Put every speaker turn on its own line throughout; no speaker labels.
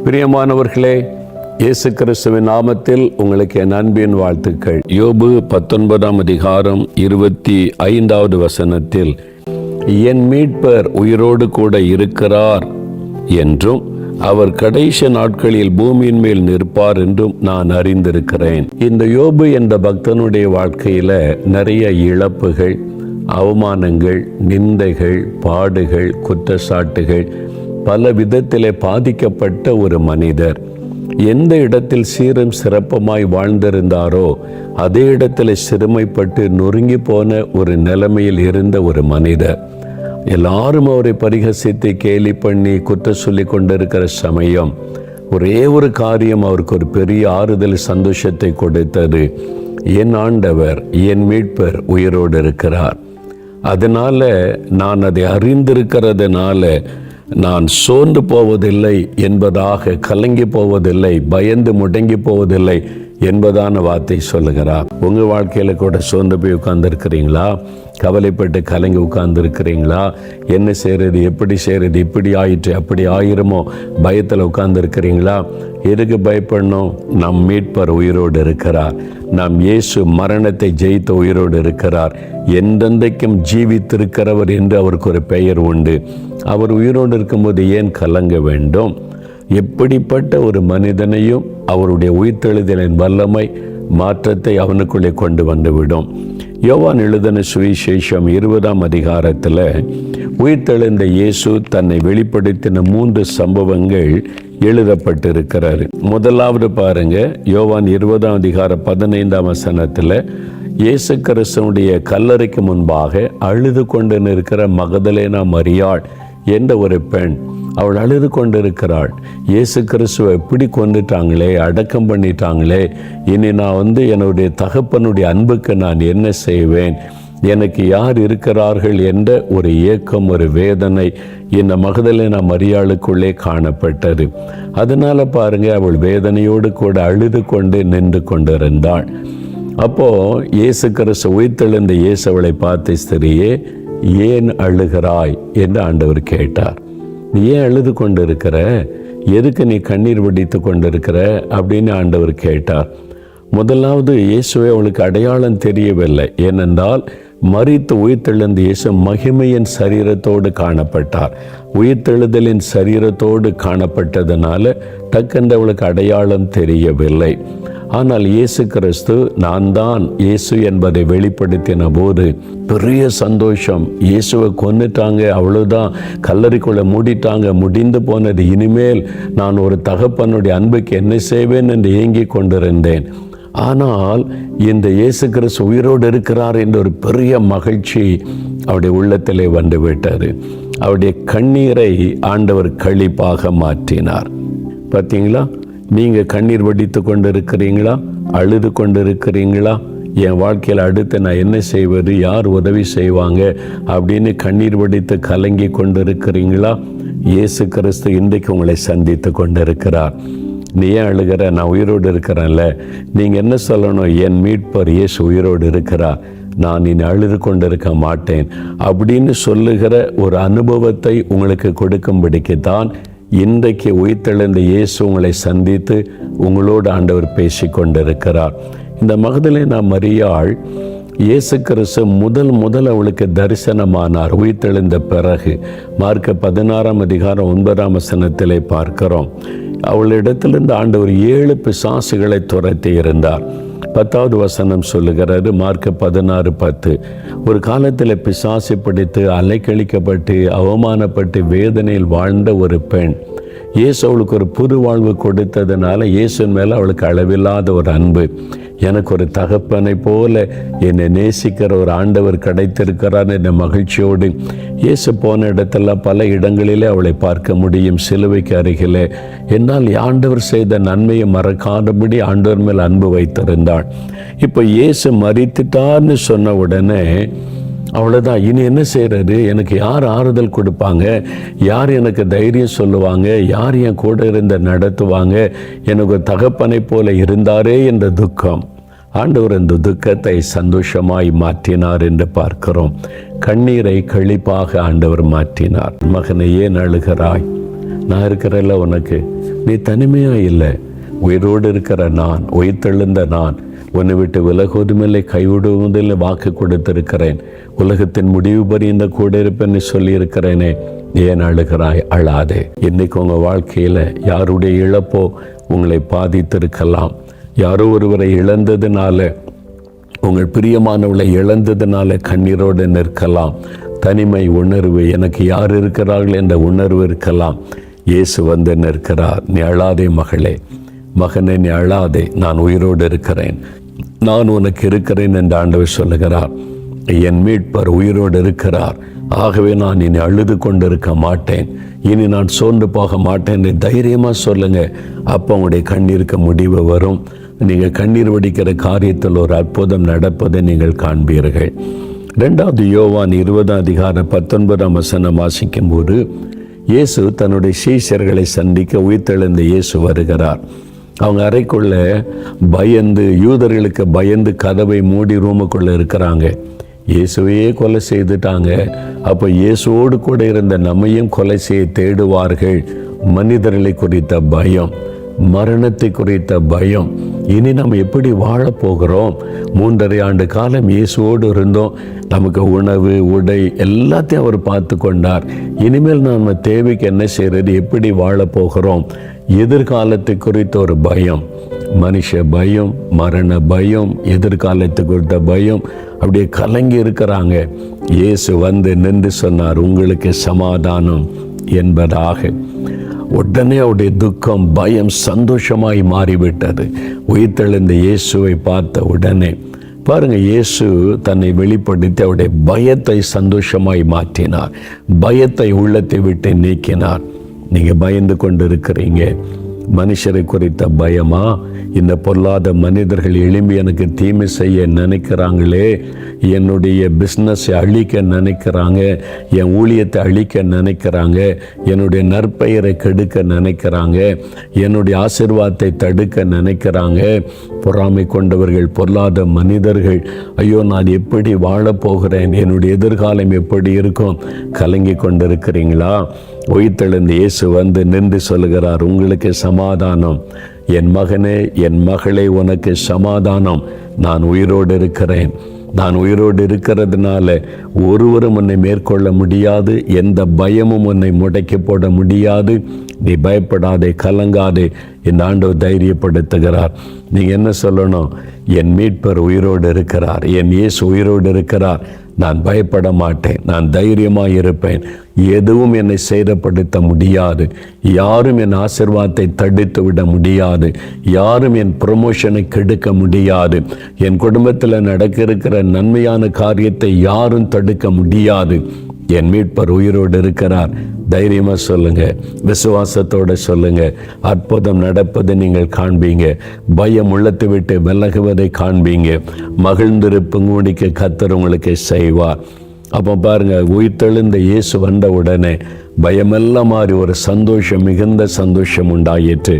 பிரியமானவர்களே, இயேசு கிறிஸ்துவின் நாமத்தில் உங்களுக்கு என் அன்பின் வாழ்த்துக்கள். யோபு 19 அதிகாரம் 25வது வசனத்தில், என் மீட்பர் உயிரோடு கூட இருக்கிறார் என்றும் அவர் கடைசி நாட்களில் பூமியின் மேல் நிற்பார் என்றும் நான் அறிந்திருக்கிறேன். இந்த யோபு என்ற பக்தனுடைய வாழ்க்கையில நிறைய இழப்புகள், அவமானங்கள், நிந்தைகள், பாடுகள், குற்றச்சாட்டுகள், பல விதத்திலே பாதிக்கப்பட்ட ஒரு மனிதர். எந்த இடத்தில் சீரும் சிறப்புமாய் வாழ்ந்திருந்தாரோ அதே இடத்துல சிறுமைப்பட்டு நொறுங்கி போன ஒரு நிலைமையில் இருந்த ஒரு மனிதர். எல்லாரும் அவரை பரிகசித்து கேலி பண்ணி குற்ற சொல்லி கொண்டிருக்கிற சமயம் ஒரே ஒரு காரியம் அவருக்கு ஒரு பெரிய ஆறுதல், சந்தோஷத்தை கொடுத்தது. என் ஆண்டவர், என் மீட்பர் உயிரோடு இருக்கிறார். அதனால நான் அதை அறிந்திருக்கிறதுனால நான் சோர்ந்து போவதில்லை என்பதாக, கலங்கி போவதில்லை, பயந்து முடங்கி போவதில்லை என்பதான வார்த்தை சொல்லுகிறார். உங்கள் வாழ்க்கையில் கூட சோர்ந்து போய் உட்கார்ந்துருக்கிறீங்களா? கவலைப்பட்டு கலங்கி உட்கார்ந்துருக்கிறீங்களா? என்ன செய்கிறது, எப்படி செய்கிறது, இப்படி ஆயிற்று, அப்படி ஆயிருமோ பயத்தில் உட்கார்ந்துருக்கிறீங்களா? எதுக்கு பயப்படணும்? நம் மீட்பர் உயிரோடு இருக்கிறார். நாம் இயேசு மரணத்தை ஜெயித்த உயிரோடு இருக்கிறார். என்றென்றைக்கும் ஜீவித்திருக்கிறவர் என்று அவருக்கு ஒரு பெயர் உண்டு. அவர் உயிரோடு இருக்கும்போது ஏன் கலங்க வேண்டும்? எப்படிப்பட்ட ஒரு மனிதனையும் அவருடைய உயிர்த்தெழுதலின் வல்லமை மாற்றத்தை அவனுக்குள்ளே கொண்டு வந்துவிடும். யோவான் எழுதின சுவிசேஷம் 20ஆம் அதிகாரத்தில் உயிர்த்தெழுந்த இயேசு தன்னை வெளிப்படுத்தின 3 சம்பவங்கள் எழுதப்பட்டிருக்கிறாரு. முதலாவது பாருங்க, யோவான் 20ஆம் அதிகாரம் 15ஆம் வசனத்தில் இயேசு கிறிஸ்துவுடைய கல்லறைக்கு முன்பாக அழுது கொண்டு நிற்கிற மகதலேனா மரியாள் என்ற ஒரு பெண், அவள் அழுது கொண்டிருக்கிறாள். இயேசு கிறிஸ்துவை எப்படி கொண்டுட்டாங்களே, அடக்கம் பண்ணிட்டாங்களே, இனி நான் என்னுடைய தகப்பனுடைய அன்புக்கு நான் என்ன செய்வேன், எனக்கு யார் இருக்கிறார்கள் என்ற ஒரு ஏக்கம், ஒரு வேதனை இந்த மகதலேனா மரியாளுக்குள்ளே காணப்பட்டது. அதனால பாருங்க, அவள் வேதனையோடு கூட அழுது கொண்டு நின்று கொண்டிருந்தாள். அப்போ இயேசு கிறிஸ்து உயிர்த்தெழுந்த இயேசு அவளை பார்த்து, ஸ்திரியே ஏன் அழுகிறாய் என்று ஆண்டவர் கேட்டார். நீ ஏன் அழுது கொண்டு இருக்கிற, எதுக்கு நீ கண்ணீர் வடித்து கொண்டிருக்கிற அப்படின்னு ஆண்டவர் கேட்டார். முதலாவது, இயேசுவை அவளுக்கு அடையாளம் தெரியவில்லை. ஏனென்றால் மரித்து உயிர்த்தெழுந்த இயேசு மகிமையின் சரீரத்தோடு காணப்பட்டார். உயிர்த்தெழுதலின் சரீரத்தோடு காணப்பட்டதுனால டக்கென்று அவளுக்கு அடையாளம் தெரியவில்லை. ஆனால் இயேசு கிறிஸ்து நான் தான் இயேசு என்பதை வெளிப்படுத்தின போது பெரிய சந்தோஷம். இயேசுவை கொன்னுட்டாங்க, அவ்வளோதான், கல்லறைக்குள்ளே மூடிட்டாங்க, முடிந்து போனது, இனிமேல் நான் ஒரு தகப்பனுடைய அன்புக்கு என்ன செய்வேன் என்று ஏங்கி கொண்டிருந்தேன். ஆனால் இந்த இயேசு கிறிஸ்து உயிரோடு இருக்கிறார் என்ற ஒரு பெரிய மகிழ்ச்சி அவருடைய உள்ளத்திலே வந்துவிட்டது. அவருடைய கண்ணீரை ஆண்டவர் களிப்பாக மாற்றினார். பார்த்தீங்களா? நீங்கள் கண்ணீர் வடித்து கொண்டு இருக்கிறீங்களா? அழுது கொண்டு இருக்கிறீங்களா? என் வாழ்க்கையில் அடுத்து நான் என்ன செய்வது, யார் உதவி செய்வாங்க அப்படின்னு கண்ணீர் வடித்து கலங்கி கொண்டு இருக்கிறீங்களா? இயேசு கிறிஸ்து இன்றைக்கு உங்களை சந்தித்து கொண்டு இருக்கிறார். நீ ஏன் அழுகிற? நான் உயிரோடு இருக்கிறேன்ல. நீங்கள் என்ன சொல்லணும்? என் மீட்பர் இயேசு உயிரோடு இருக்கிறார், நான் இனி அழுது கொண்டு இருக்க மாட்டேன் அப்படின்னு சொல்லுகிற ஒரு அனுபவத்தை உங்களுக்கு கொடுக்கும்படிக்குத்தான் இன்றைக்கு உயிர்த்தெழுந்த இயேசு உங்களை சந்தித்து உங்களோடு ஆண்டவர் பேசி கொண்டிருக்கிறார். இந்த மகதலேனா மரியாள் இயேசு கிறிஸ்து முதல் அவளுக்கு தரிசனமானார் உயிர்த்தெழுந்த பிறகு. மார்க் 16ஆம் அதிகாரம் 9ஆம் வசனத்திலே பார்க்கிறோம். அவளிடத்திலிருந்து ஆண்டவர் 7 பிசாசுகளை துரத்தி இருந்தார். 10வது வசனம் சொல்லுகிறாரு, மார்க் 16:10. ஒரு காலத்தில் பிசாசு பிடித்து அலைக்கழிக்கப்பட்டு அவமானப்பட்டு வேதனையில் வாழ்ந்த ஒரு பெண். இயேசு அவளுக்கு ஒரு புது வாழ்வு கொடுத்ததுனால இயேசுவின் மேலே அவளுக்கு அளவில்லாத ஒரு அன்பு. எனக்கு ஒரு தகப்பனை போல என்னை நேசிக்கிற ஒரு ஆண்டவர் கிடைத்திருக்கிறார் என்ற மகிழ்ச்சியோடு இயேசு போன இடத்தெல்லாம் பல இடங்களிலே அவளை பார்க்க முடியும். சிலுவைக்கு அருகிலே என்னால் ஆண்டவர் செய்த நன்மையை மறக்காதபடி ஆண்டவர் மேல் அன்பு வைத்திருந்தாள். இப்போ இயேசு மரித்துட்டார்னு சொன்ன உடனே அவ்வளோதான், இனி என்ன செய்கிறது, எனக்கு யார் ஆறுதல் கொடுப்பாங்க, யார் எனக்கு தைரியம் சொல்லுவாங்க, யார் என் கூட இருந்து நடத்துவாங்க, எனக்கு தகப்பனை போல இருந்தாரே என்ற துக்கம். ஆண்டவர் இந்த துக்கத்தை சந்தோஷமாய் மாற்றினார் என்று பார்க்கிறோம். கண்ணீரை களிப்பாக ஆண்டவர் மாற்றினார். மகனை ஏன் அழுகிறாய், நான் இருக்கிறல்ல உனக்கு, நீ தனிமையாக இல்லை, உயிரோடு இருக்கிற நான், உயிர்த்தெழுந்த நான் உன்னை விட்டு விலகுவதுமில்லை, கைவிடுவதில்லை வாக்கு கொடுத்திருக்கிறேன். உலகத்தின் முடிவு பரியந்த கூட இருப்பேன்னு சொல்லியிருக்கிறேனே, ஏன் அழுகிறாய்? அழாதே. இன்னைக்கு உங்கள் வாழ்க்கையில் யாருடைய இழப்போ உங்களை பாதித்திருக்கலாம். யாரோ ஒருவரை இழந்ததுனால, உங்கள் பிரியமானவளை இழந்ததுனால கண்ணீரோடு நிற்கலாம். தனிமை உணர்வு, எனக்கு யார் இருக்கிறார்கள் என்ற உணர்வு இருக்கலாம். இயேசு வந்து நிற்கிறார். நீ அழாதே மகளே, மகனே நீ அழாதே, நான் உயிரோடு இருக்கிறேன், நான் உனக்கு இருக்கிறேன் என்று ஆண்டவர் சொல்லுகிறார். என் மீட்பர் உயிரோடு இருக்கிறார். ஆகவே நான் இனி அழுது கொண்டிருக்க மாட்டேன், இனி நான் சோர்ந்து போக மாட்டேன் என்று தைரியமாக சொல்லுங்க. அப்போ உங்களுடைய கண்ணீருக்கு முடிவு வரும். நீங்கள் கண்ணீர் வடிக்கிற காரியத்தில் ஒரு அற்புதம் நடப்பதை நீங்கள் காண்பீர்கள். 2 யோவான் 20:19 வாசிக்கும் போது, இயேசு தன்னுடைய சீஷர்களை சந்திக்க உயிர்த்தெழுந்த இயேசு வருகிறார். அவங்க அறைக்குள்ள பயந்து, யூதர்களுக்கு பயந்து கதவை மூடி ரூமுக்குள்ளே இருக்கிறாங்க. இயேசுவையே கொலை செய்துட்டாங்க. அப்போ இயேசுவோடு கூட இருந்த நம்மையும் கொலை செய்ய தேடுவார்கள். மனிதர்களை குறித்த பயம், மரணத்தை குறித்த பயம். இனி நம்ம எப்படி வாழப்போகிறோம்? 3.5 ஆண்டு காலம் இயேசுவோடு இருந்தோம். நமக்கு உணவு, உடை எல்லாத்தையும் அவர் பார்த்து கொண்டார். இனிமேல் நம்ம தேவைக்கு என்ன செய்கிறது? எப்படி வாழப்போகிறோம்? எதிர்காலத்தை குறித்த ஒரு பயம், மனுஷ பயம், மரண பயம், எதிர்காலத்தை குறித்த பயம், அப்படியே கலங்கி இருக்கிறாங்க. இயேசு வந்து நின்று சொன்னார், உங்களுக்கு சமாதானம் என்பதாக. உடனே அவருடைய துக்கம், பயம் சந்தோஷமாய் மாறிவிட்டது. உயிர்த்தெழுந்த இயேசுவை பார்த்த உடனே பாருங்க, இயேசு தன்னை வெளிப்படுத்தி அவருடைய பயத்தை சந்தோஷமாய் மாற்றினார். பயத்தை உள்ளத்தை விட்டு நீக்கினார். நீங்கள் பயந்து கொண்டு இருக்கிறீங்க. மனுஷரை குறித்த பயமா? இந்த பொல்லாத மனிதர்கள் எழும்பி எனக்கு தீமை செய்ய நினைக்கிறாங்களே, என்னுடைய பிஸ்னஸை அழிக்க நினைக்கிறாங்க, என் ஊழியத்தை அழிக்க நினைக்கிறாங்க, என்னுடைய நற்பெயரை கெடுக்க நினைக்கிறாங்க, என்னுடைய ஆசீர்வாதத்தை தடுக்க நினைக்கிறாங்க. பொறாமை கொண்டவர்கள், பொல்லாத மனிதர்கள். ஐயோ, நான் எப்படி வாழப்போகிறேன்? என்னுடைய எதிர்காலம் எப்படி இருக்கும்? கலங்கி கொண்டிருக்கிறீங்களா? உயிர்த்தெழுந்த இயேசு வந்து நின்று சொல்லுகிறார், உங்களுக்கு சமாதானம். என் மகனே, என் மகளே, உனக்கு சமாதானம். நான் உயிரோடு இருக்கிறேன். நான் உயிரோடு இருக்கிறதுனால ஒருவரும் உன்னை மேற்கொள்ள முடியாது. எந்த பயமும் உன்னை முடக்கி போட முடியாது. நீ பயப்படாதே, கலங்காதே. இந்த ஆண்டவர் தைரியப்படுத்துகிறார். நீங்கள் என்ன சொல்லணும்? என் மீட்பர் உயிரோடு இருக்கிறார், என் இயேசு உயிரோடு இருக்கிறார். நான் பயப்பட மாட்டேன், நான் தைரியமாக இருப்பேன். எதுவும் என்னை சேதப்படுத்த முடியாது. யாரும் என் ஆசீர்வாதத்தை தடுத்து விட முடியாது. யாரும் என் ப்ரமோஷனை கெடுக்க முடியாது. என் குடும்பத்தில் நடக்க இருக்கிற நன்மையான காரியத்தை யாரும் தடுக்க முடியாது. என் மீட்பர் உயிரோடு இருக்கிறார். தைரியமாக சொல்லுங்க, விசுவாசத்தோடு சொல்லுங்க. அற்புதம் நடப்பதை நீங்கள் காண்பீங்க. பயம் உள்ளத்தை விட்டு விலகுவதை காண்பீங்க. மகிழ்ந்திருப்புங்க முடிக்க கர்த்தர் உங்களுக்கு செய்வார். அப்போ பாருங்க, உயிர்த்தெழுந்த இயேசு வந்த உடனே பயமெல்லாம் மாறி ஒரு சந்தோஷம், மிகுந்த சந்தோஷம் உண்டாயிற்று.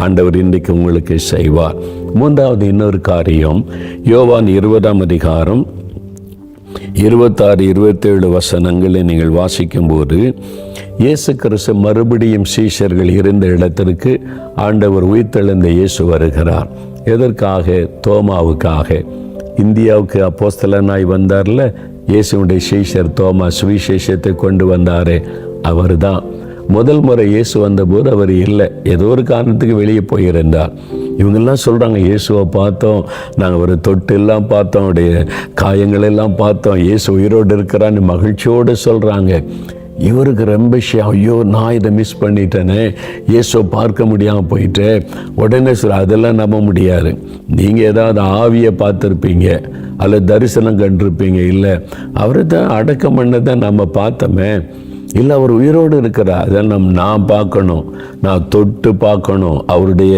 ஆண்டவர் இன்றைக்கு உங்களுக்கு செய்வார். 3வது இன்னொரு காரியம், யோவான் 20 26, 27 வசனங்களை நீங்கள் வாசிக்கும்போது, இயேசு கிறிஸ்து மறுபடியும் சீஷர்கள் இருந்த இடத்திற்கு ஆண்டவர் உயிர்த்தெழுந்த இயேசு வருகிறார். எதற்காக? தோமாவுக்காக. இந்தியாவுக்கு அப்போஸ்தலனாய் வந்தார்ல, இயேசுடைய சீஷர் தோமா, சுவிசேஷத்தை கொண்டு வந்தாரே, அவர் தான். முதல் முறை இயேசு வந்தபோது அவர் இல்லை, ஏதோ ஒரு காரணத்துக்கு வெளியே போயிருந்தார். இவங்கெல்லாம் சொல்கிறாங்க, இயேசுவை பார்த்தோம், நாங்கள் ஒரு தொட்டெல்லாம் பார்த்தோம், அவருடைய காயங்களெல்லாம் பார்த்தோம், இயேசு உயிரோடு இருக்கிறான்னு மகிழ்ச்சியோடு சொல்கிறாங்க. இவருக்கு ரொம்ப ஐயோ, நான் இதை மிஸ் பண்ணிட்டேனே, இயேசுவை பார்க்க முடியாமல் போயிட்டு. உடனே அதெல்லாம் நம்ப முடியாது. நீங்கள் ஏதாவது ஆவியை பார்த்துருப்பீங்க, அல்லது தரிசனம் கண்டிருப்பீங்க. இல்லை, அவரை தான் அடக்கம் பண்ணதை நம்ம பார்த்தோமே. இல்லை, அவர் உயிரோடு இருக்கிறார், அதெல்லாம் நான் பார்க்கணும், நான் தொட்டு பார்க்கணும், அவருடைய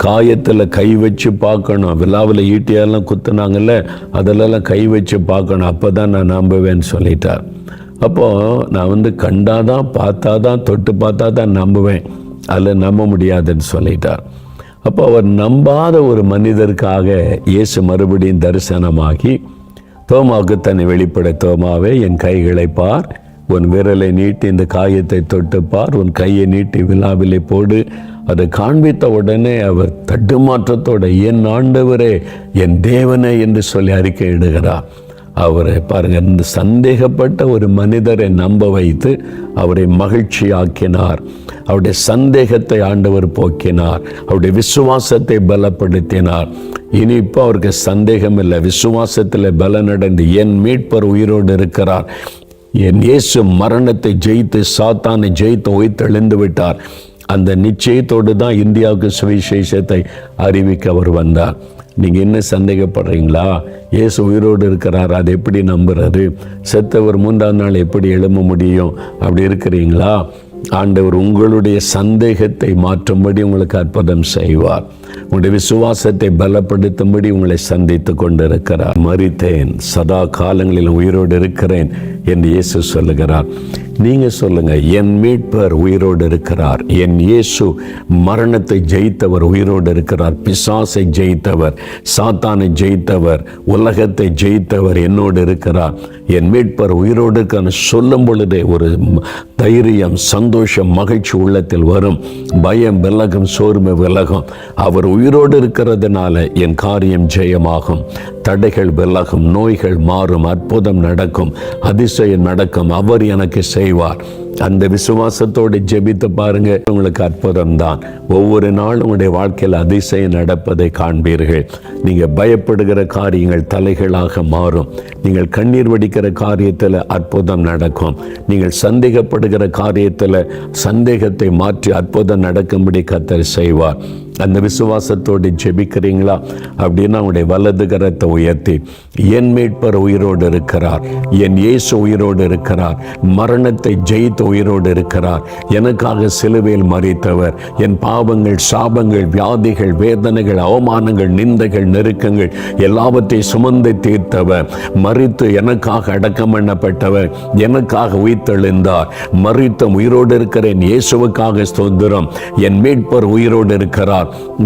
காயத்தில் கை வச்சு பார்க்கணும். விழாவில் ஈட்டியெல்லாம் குத்துனாங்கல்ல, அதெல்லாம் கை வச்சு பார்க்கணும், அப்போ தான் நான் நம்புவேன்னு சொல்லிட்டார். அப்போது நான் கண்டாதான், பார்த்தாதான், தொட்டு பார்த்தா தான் நம்புவேன், அதில் நம்ப முடியாதுன்னு சொல்லிட்டார். அப்போ அவர் நம்பாத ஒரு மனிதருக்காக இயேசு மறுபடியும் தரிசனமாகி தோமாவுக்கு தன்னை வெளிப்பட, தோமாவே, என் கைகளை பார், உன் விரலை நீட்டி இந்த காயத்தை தொட்டுப்பார், உன் கையை நீட்டி விழாவிலே போடு, அதை காண்பித்த உடனே அவர் தடுமாற்றத்தோட என் ஆண்டவரே, என் தேவனே என்று சொல்லி அறிக்கையிடுகிறார். அவரை பாருங்க, இந்த சந்தேகப்பட்ட ஒரு மனிதரை நம்ப வைத்து அவரை மகிழ்ச்சியாக்கினார். அவருடைய சந்தேகத்தை ஆண்டவர் போக்கினார். அவருடைய விசுவாசத்தை பலப்படுத்தினார். இனி இப்போ அவருக்கு சந்தேகம் இல்லை, விசுவாசத்தில் பலனடைந்து என் மீட்பர் உயிரோடு இருக்கிறார், என் இயேசு மரணத்தை ஜெயித்து சாத்தானை ஜெயித்து உயிர்த்தெழுந்து விட்டார். அந்த நிச்சயத்தோடு தான் இந்தியாவுக்கு சுவிசேஷத்தை அறிவிக்க அவர் வந்தார். நீங்கள் என்ன சந்தேகப்படுறீங்களா? இயேசு உயிரோடு இருக்கிறார், அது எப்படி நம்புறது? செத்தவர் 3ஆம் நாள் எப்படி எழும்ப முடியும்? அப்படி இருக்கிறீங்களா? ஆண்டவர் உங்களுடைய சந்தேகத்தை மாற்றும்படி உங்களுக்கு அற்புதம் செய்வார். உங்களுடைய விசுவாசத்தை பலப்படுத்தும்படி உங்களை சந்தித்து கொண்டிருக்கிறார். மரித்தேன், சதா காலங்களில் உயிரோடு இருக்கிறேன் என்று இயேசு சொல்லுகிறார். நீங்க சொல்லுங்க, என் மீட்பர் உயிரோடு இருக்கிறார், என் இயேசு மரணத்தை ஜெயித்தவர் உயிரோடு இருக்கிறார், பிசாசை ஜெயித்தவர், சாத்தானை ஜெயித்தவர், உலகத்தை ஜெயித்தவர் என்னோடு இருக்கிறார், என் மீட்பர் உயிரோடு இருக்கான்னு சொல்லும் பொழுதே ஒரு தைரியம், சந்தோஷம், மகிழ்ச்சி உள்ளத்தில் வரும். பயம் விலகும், சோர்வு விலகும். அவர் உயிரோடு இருக்கிறதுனால என் காரியம் ஜெயமாகும், தடைகள் விலகும், நோய்கள் மாறும், அற்புதம் நடக்கும், அதிசயம் நடக்கும், அவர் எனக்கு செய்வார். அந்த விசுவாசத்தோடு ஜெபித்து பாருங்க, உங்களுக்கு அற்புதம் தான். ஒவ்வொரு நாளும் உங்களுடைய வாழ்க்கையில் அதிசயம் நடப்பதை காண்பீர்கள். நீங்கள் பயப்படுகிற காரியங்கள் தலைகளாக மாறும். நீங்கள் கண்ணீர் வடிக்கிற காரியத்தில் அற்புதம் நடக்கும். நீங்கள் சந்தேகப்படுகிற காரியத்தில் சந்தேகத்தை மாற்றி அற்புதம் நடக்கும்படி கர்த்தர் செய்வார். அந்த விசுவாசத்தோடு ஜெபிக்கிறீங்களா? அப்படின்னா உங்களுடைய வலது கரத்தை உயர்த்தி, என் மீட்பர் உயிரோடு இருக்கிறார், என் இயேசு உயிரோடு இருக்கிறார், மரணத்தை ஜெயித்து உயிரோடு இருக்கிறார், எனக்காக சிலுவையில் மரித்தவர், என் பாவங்கள், சாபங்கள், வியாதிகள், வேதனைகள், அவமானங்கள், நிந்தைகள், நெருக்கங்கள் எல்லாவற்றையும் சுமந்து தீர்த்தவர், மரித்து எனக்காக அடக்கம் பண்ணப்பட்டவர், எனக்காக உயிர்த்தெழுந்தார், மரித்தும் உயிரோடு இருக்கிறேன், இயேசுவுக்காக ஸ்தோத்திரம், என் மீட்பர் உயிரோடு இருக்கிறார்.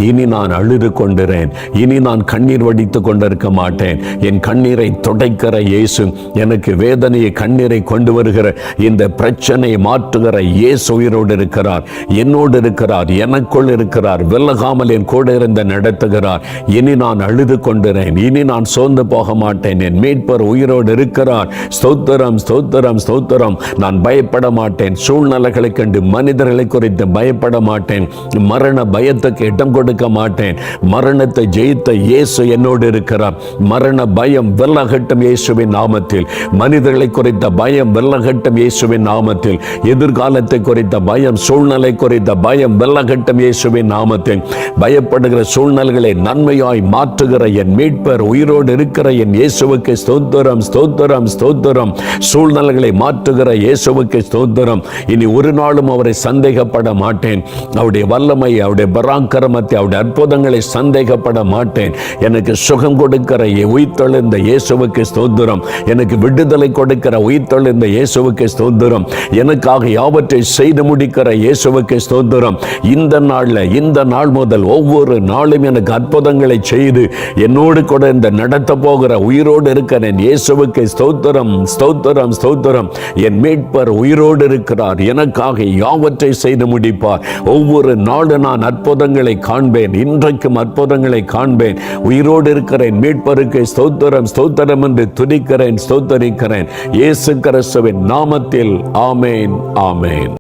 இனி நான் அழுது கொண்டிறேன், இனி நான் கண்ணீர் வடித்து கொண்டிருக்க மாட்டேன். என் கண்ணீரை துடைக்கிற இயேசு, எனக்கு வேதனையை, கண்ணீரை கொண்டு வருகிற இந்த பிரச்சனையை மாற்றுகிற இயேசு உயிரோடு இருக்கிறார், என்னோடு இருக்கிறார், எனக்குள் இருக்கிறார், விலகாமல் என் கூட இருந்து நடத்துகிறார். இனி நான் அழுது கொண்டிறேன், இனி நான் சோர்ந்து போக மாட்டேன், என் மீட்பர் உயிரோடு இருக்கிறார். ஸ்தோத்திரம், ஸ்தோத்திரம், ஸ்தோத்திரம். நான் பயப்பட மாட்டேன், சூழ்நிலைகளை கண்டு மனிதர்களை குறித்து பயப்பட மாட்டேன், மரண பயத்துக்கு இடம் கொடுக்க மாட்டேன். மரணத்தை ஜெயித்த இயேசு என்னோடு இருக்கிறார். மரண பயம் விலகட்டும் இயேசுவின் நாமத்தில். மனிதர்களை குறித்த பயம் விலகட்டும் இயேசுவின் நாமத்தில். எதிர்காலத்தை குறித்த பயம், சூழ்நிலை குறித்த பயம் விலகட்டும் இயேசுவின் நாமத்தில். பயப்படுகிற சூழ்நிலைகளை நன்மையாய் மாற்றுகிற என் மீட்பர் உயிரோடு இருக்கிற என் இயேசுவுக்கு ஸ்தோத்திரம், ஸ்தோத்திரம், ஸ்தோத்திரம். சூழ்நிலைகளை மாற்றுகிற இயேசுவுக்கு ஸ்தோத்திரம். இனி ஒரு நாளும் அவரை சந்தேகப்பட மாட்டேன். அவருடைய வல்லமை, அவருடைய பராக்கிரமத்தை, அவருடைய அற்புதங்களை சந்தேகப்பட மாட்டேன். எனக்கு சுகம் கொடுக்கிற உயிர்த்தெழுந்த இயேசுவுக்கு ஸ்தோத்திரம், எனக்கு விடுதலை கொடுக்கிற உயிர்த்தெழுந்த இயேசுவுக்கு ஸ்தோத்திரம், எனக்காக யாவற்றை செய்து முடிக்கிற இயேசுவுக்கு ஸ்தோத்திரம். இந்த நாள் முதல் ஒவ்வொரு நாளும் எனக்கு அற்புதங்களை செய்து என்னோடு கூட இந்த நடத்த போகிற உயிரோடு இருக்கிற என் இயேசுவுக்கு ஸ்தோத்திரம், ஸ்தோத்திரம், ஸ்தோத்திரம். என் மீட்பர் உயிரோடு இருக்கிறார், எனக்காக யாவற்றை செய்து முடிப்பார். ஒவ்வொரு நாளும் நான் அற்புதங்களை காண்பேன், இன்றைக்கும் அற்புதங்களை காண்பேன். உயிரோடு இருக்கிறேன், மீட்பருக்கு ஸ்தோத்திரம், ஸ்தோத்திரம் என்று துதிக்கிறேன், ஸ்தோத்தரிக்கிறேன். இயேசு கிறிஸ்துவின் நாமத்தில் ஆமேன், ஆமேன்.